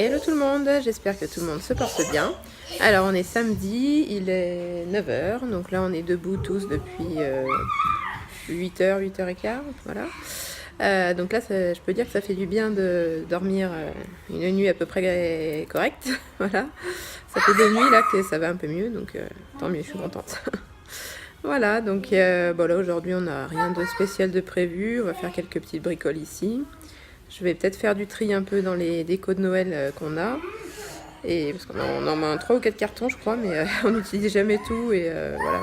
Hello tout le monde, j'espère que tout le monde se porte bien. Alors on est samedi, il est 9h, donc là on est debout tous depuis 8h, 8h15, voilà. Donc là je peux dire que ça fait du bien de dormir une nuit à peu près correcte, voilà. Ça fait 2 nuits là que ça va un peu mieux, donc tant mieux, je suis contente. Voilà, donc bon là aujourd'hui on n'a rien de spécial de prévu, on va faire quelques petites bricoles ici. Je vais peut-être faire du tri un peu dans les décos de Noël qu'on a. Et parce qu'on en met 3 ou 4 cartons, je crois, mais on n'utilise jamais tout. Et voilà.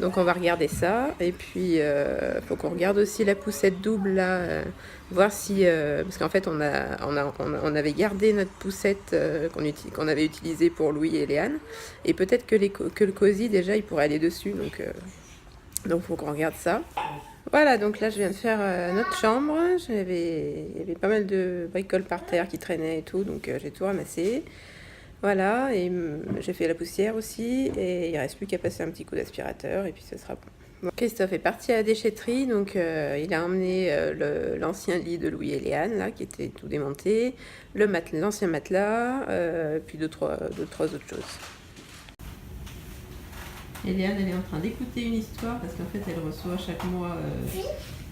Donc on va regarder ça. Et puis faut qu'on regarde aussi la poussette double là. Voir si. Parce qu'en fait, on avait gardé notre poussette qu'on avait utilisée pour Louis et Léane. Et peut-être que le cosy, déjà, il pourrait aller dessus. Donc faut qu'on regarde ça. Voilà, donc là je viens de faire notre chambre. Il y avait pas mal de bricoles par terre qui traînaient et tout, donc j'ai tout ramassé. Voilà, et j'ai fait la poussière aussi, et il reste plus qu'à passer un petit coup d'aspirateur, et puis ce sera bon. Bon, Christophe est parti à la déchetterie, donc il a emmené l'ancien lit de Louis et Léane, là, qui était tout démonté, l'ancien matelas, puis deux, trois autres choses. Léane, elle est en train d'écouter une histoire parce qu'en fait, elle reçoit chaque mois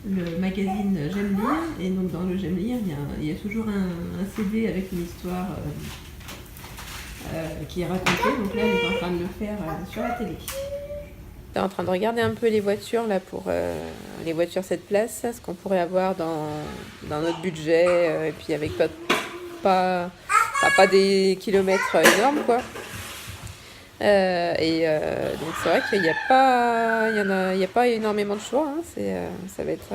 le magazine J'aime lire. Et donc, dans le J'aime lire, il y a toujours un CD avec une histoire qui est racontée. Donc là, elle est en train de le faire sur la télé. Elle est en train de regarder un peu les voitures là pour les voitures 7 places, ce qu'on pourrait avoir dans notre budget, et puis avec pas des kilomètres énormes, quoi. Donc c'est vrai qu'il n'y a pas énormément de choix, hein. Ça va être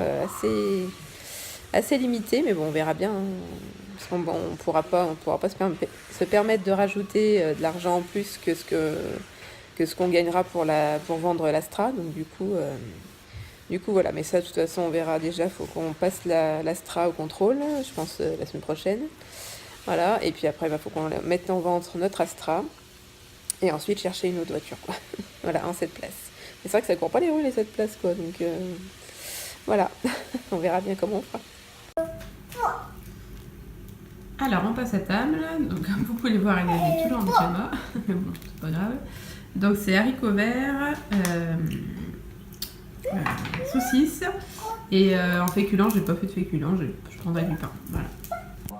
assez limité, mais bon, on verra bien, hein. Parce qu'on pourra pas se permettre de rajouter de l'argent en plus que ce qu'on gagnera pour vendre l'Astra. Donc du coup voilà, mais ça de toute façon on verra déjà. Faut qu'on passe l'Astra au contrôle, je pense la semaine prochaine. Voilà, et puis après faut qu'on mette en vente notre Astra. Et ensuite chercher une autre voiture, quoi. Voilà, en 7 places. Mais c'est vrai que ça court pas les rues, les 7 places, quoi. Donc voilà, on verra bien comment on fera. Alors, on passe à table. Donc, comme vous pouvez le voir, elle est toujours en pyjama. Mais bon, c'est pas grave. Donc, c'est haricots verts, saucisses. Et en féculent, j'ai pas fait de féculent, je prendrai du pain. Voilà.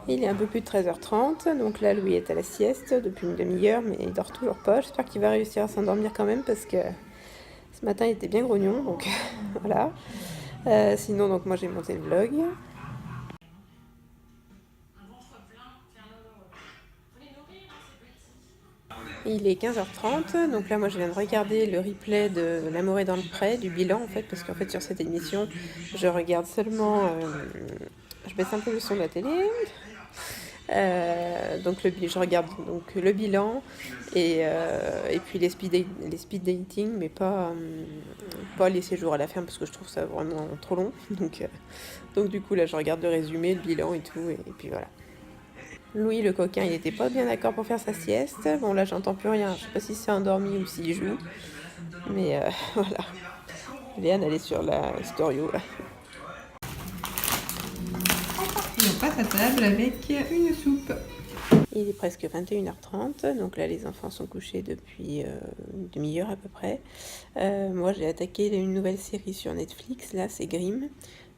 Il est un peu plus de 13h30, donc là Louis est à la sieste depuis une demi-heure, mais il dort toujours pas. J'espère qu'il va réussir à s'endormir quand même parce que ce matin il était bien grognon, donc voilà. Sinon, donc moi j'ai monté le vlog. Il est 15h30, donc là moi je viens de regarder le replay de L'amour est dans le pré, du bilan en fait, parce qu'en fait sur cette émission je regarde seulement, je baisse un peu le son de la télé. Donc je regarde donc le bilan et puis les speed dating, mais pas les séjours à la ferme parce que je trouve ça vraiment trop long. Donc du coup là je regarde le résumé, le bilan et tout, et puis voilà. Louis le coquin, il était pas bien d'accord pour faire sa sieste. Bon là j'entends plus rien, je sais pas si c'est endormi ou s'il joue, mais voilà. Léane elle est sur la storio là. Et on passe à table avec une soupe. Il est presque 21h30, donc là les enfants sont couchés depuis une demi-heure à peu près. Moi j'ai attaqué une nouvelle série sur Netflix, là c'est Grimm,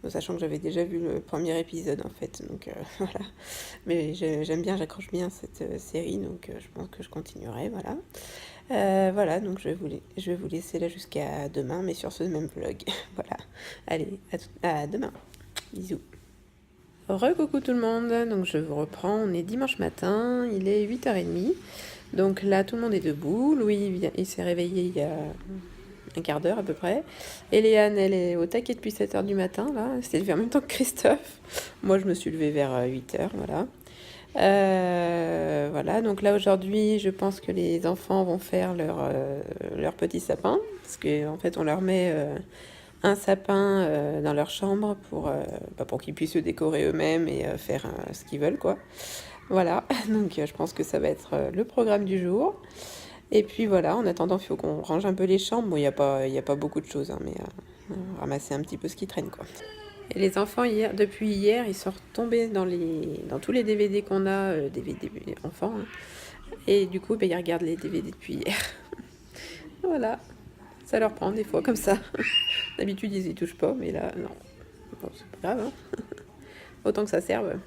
sachant que j'avais déjà vu le premier épisode en fait, donc voilà. Mais j'aime bien, j'accroche bien cette série, donc je pense que je continuerai, voilà. Voilà, donc je vais vous laisser là jusqu'à demain, mais sur ce même vlog. Voilà, allez, à demain, bisous. Coucou tout le monde, donc je vous reprends, on est dimanche matin, il est 8h30, donc là tout le monde est debout, Louis il s'est réveillé il y a un quart d'heure à peu près, et Léane elle est au taquet depuis 7h du matin, là, c'était levé en même temps que Christophe, moi je me suis levée vers 8h, voilà. Voilà, donc là aujourd'hui je pense que les enfants vont faire leur petit sapin, parce qu'en fait on leur met un sapin dans leur chambre pour qu'ils puissent se décorer eux-mêmes et faire ce qu'ils veulent, quoi. Voilà, donc je pense que ça va être le programme du jour. Et puis voilà, en attendant, il faut qu'on range un peu les chambres. Bon, il y a pas beaucoup de choses, hein, mais ramasser un petit peu ce qui traîne, quoi. Et les enfants, depuis hier, ils sont retombés dans tous les DVD qu'on a, DVD enfants. Hein. Et du coup, ils regardent les DVD depuis hier. Voilà, ça leur prend des fois comme ça. D'habitude, ils y touchent pas, mais là, non. Bon, c'est pas grave, hein. Autant que ça serve. Là,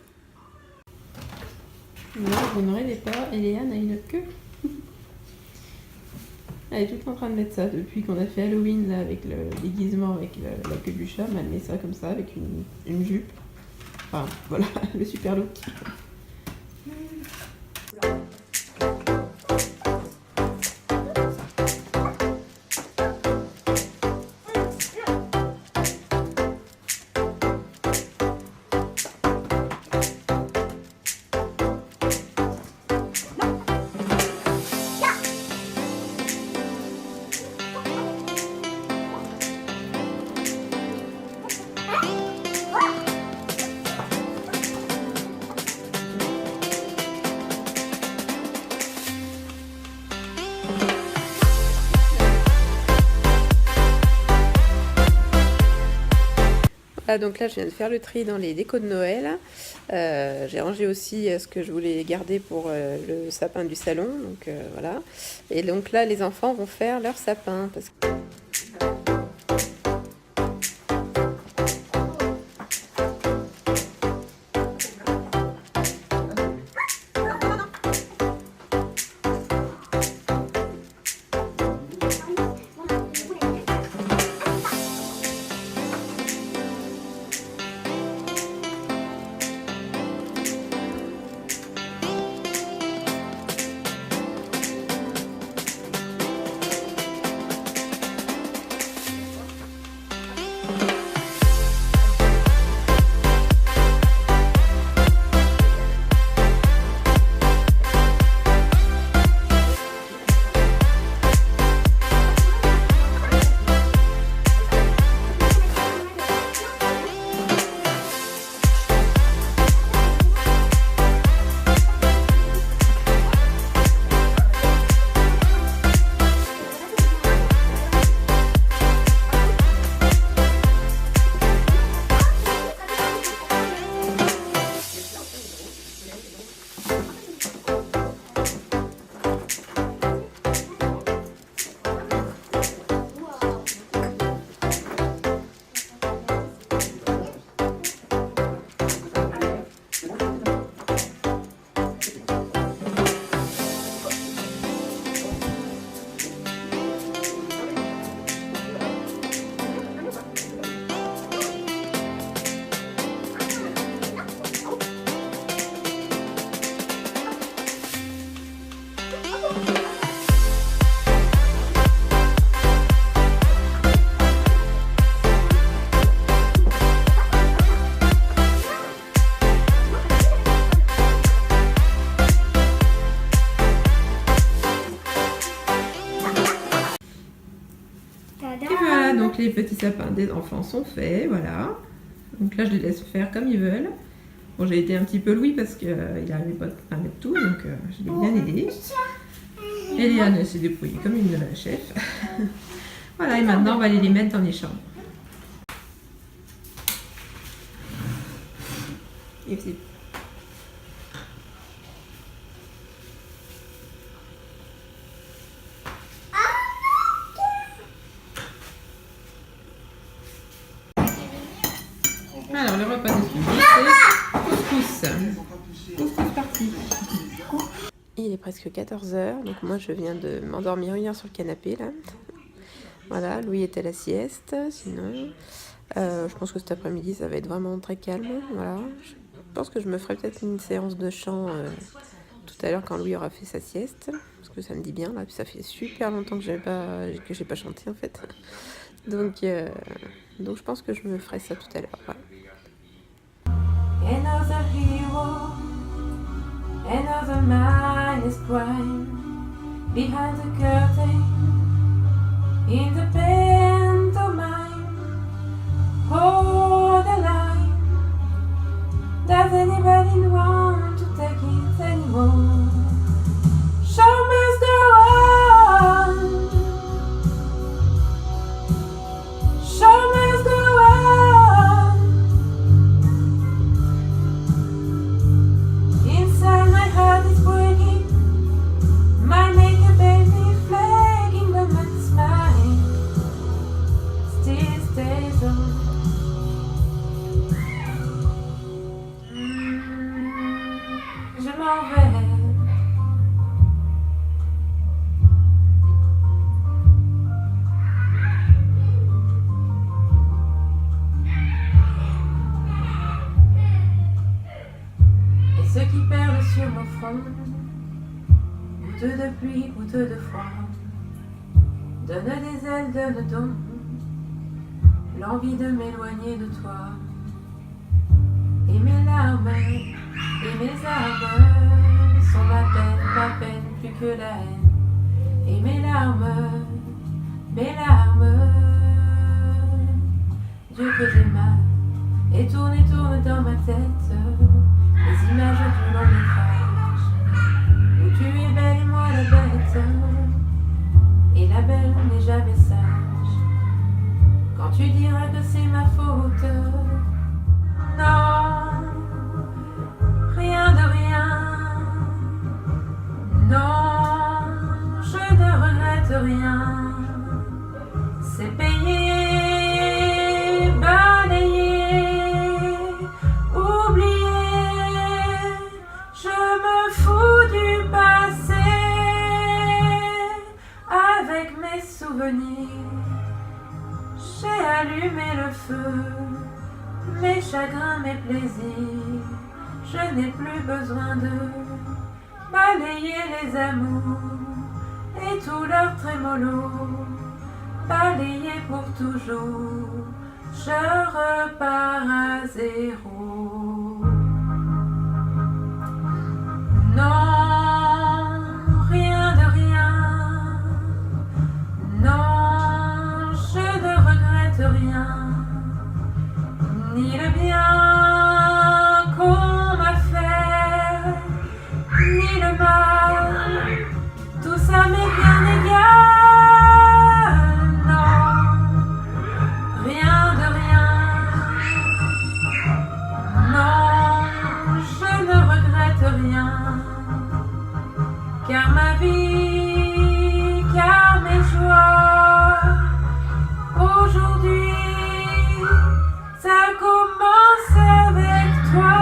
vous ne rêvez pas, Eliane a une queue. Elle est toute en train de mettre ça depuis qu'on a fait Halloween là, avec le déguisement, avec la queue du chat. Mais elle met ça comme ça avec une jupe. Enfin, voilà, le super look. Ah, donc là, je viens de faire le tri dans les décos de Noël. J'ai rangé aussi ce que je voulais garder pour le sapin du salon. Donc voilà. Et donc là, les enfants vont faire leur sapin. Parce que... Donc les petits sapins des enfants sont faits, voilà. Donc là, je les laisse faire comme ils veulent. Bon, j'ai été un petit peu Louis parce qu'il n'arrivait pas à mettre tout, donc je l'ai bien aidé. Et Léane s'est débrouillée comme une chef. Voilà, et maintenant, on va aller les mettre dans les chambres. Et puis, alors, le repas de suite, c'est couscous. Couscous parti. Il est presque 14h, donc moi je viens de m'endormir une heure sur le canapé là. Voilà, Louis est à la sieste, sinon je pense que cet après-midi ça va être vraiment très calme. Voilà, je pense que je me ferai peut-être une séance de chant tout à l'heure quand Louis aura fait sa sieste, parce que ça me dit bien là, puis ça fait super longtemps que j'ai pas chanté en fait. Donc je pense que je me ferai ça tout à l'heure. Voilà. Another hero, another man is crying behind the curtain in the pantomime. Hold the line. Does anybody want to take it anymore? Show must go on. Show must go on. m'en vais. Et ceux qui perlent sur mon front, goutteux de pluie, goutteux de froid, donne des ailes, donne donc l'envie de m'éloigner de toi. Et mes larmes et mes armes sont ma peine plus que la haine. Et mes larmes, Dieu que j'ai mal, et tourne dans ma tête les images du long métrage, où tu es belle et moi la bête, et la belle n'est jamais sage. Quand tu diras que c'est ma faute, non, rien de rien, non, je ne regrette rien, c'est payé, balayé, oublié, je me fous du passé, avec mes souvenirs, j'ai allumé le feu, mes chagrins, mes plaisirs, je n'ai plus besoin de balayer les amours et tout leur trémolo, balayer pour toujours, je repars à zéro. Non, rien de rien, non, je ne regrette rien, ni le bien qu'on m'a fait, ni le mal, tout ça m'est bien égal, non, rien de rien, non, je ne regrette rien, car ma vie, car mes joies, aujourd'hui, ça commence avec toi.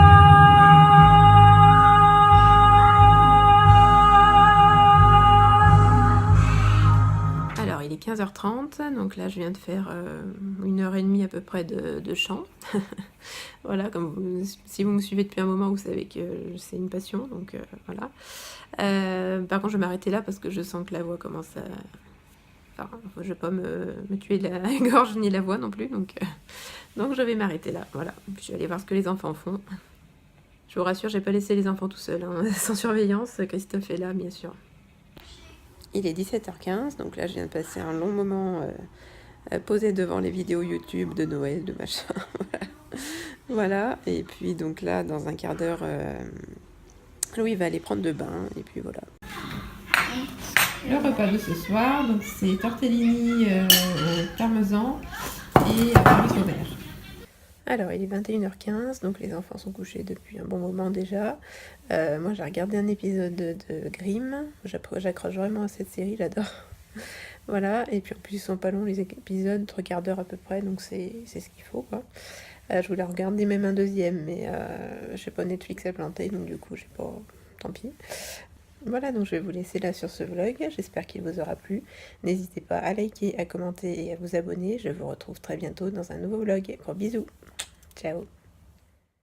Alors il est 15h30, donc là je viens de faire 1h30 à peu près de chant. Voilà, si vous me suivez depuis un moment, vous savez que c'est une passion, donc voilà. Par contre je vais m'arrêter là parce que je sens que la voix commence à... Enfin, je ne vais pas me tuer la gorge ni la voix non plus, donc je vais m'arrêter là, voilà. Puis je vais aller voir ce que les enfants font. Je vous rassure, j'ai pas laissé les enfants tout seuls, hein, sans surveillance. Christophe est là, bien sûr. Il est 17h15, donc là je viens de passer un long moment posé devant les vidéos YouTube de Noël, de machin. Voilà, et puis donc là, dans un quart d'heure, Louis va aller prendre de bain, et puis voilà. Le repas de ce soir, donc c'est tortellini au parmesan et haricots verts. Alors, il est 21h15, donc les enfants sont couchés depuis un bon moment déjà. Moi, j'ai regardé un épisode de Grimm. J'accroche vraiment à cette série, j'adore. Voilà, et puis en plus, ils sont pas longs les épisodes, 3 quarts d'heure à peu près, donc c'est ce qu'il faut, quoi. Je voulais regarder même un deuxième, mais je sais pas, Netflix a planté, donc du coup, j'ai pas... Tant pis. Voilà, donc je vais vous laisser là sur ce vlog, j'espère qu'il vous aura plu. N'hésitez pas à liker, à commenter et à vous abonner. Je vous retrouve très bientôt dans un nouveau vlog. Gros bisous, ciao.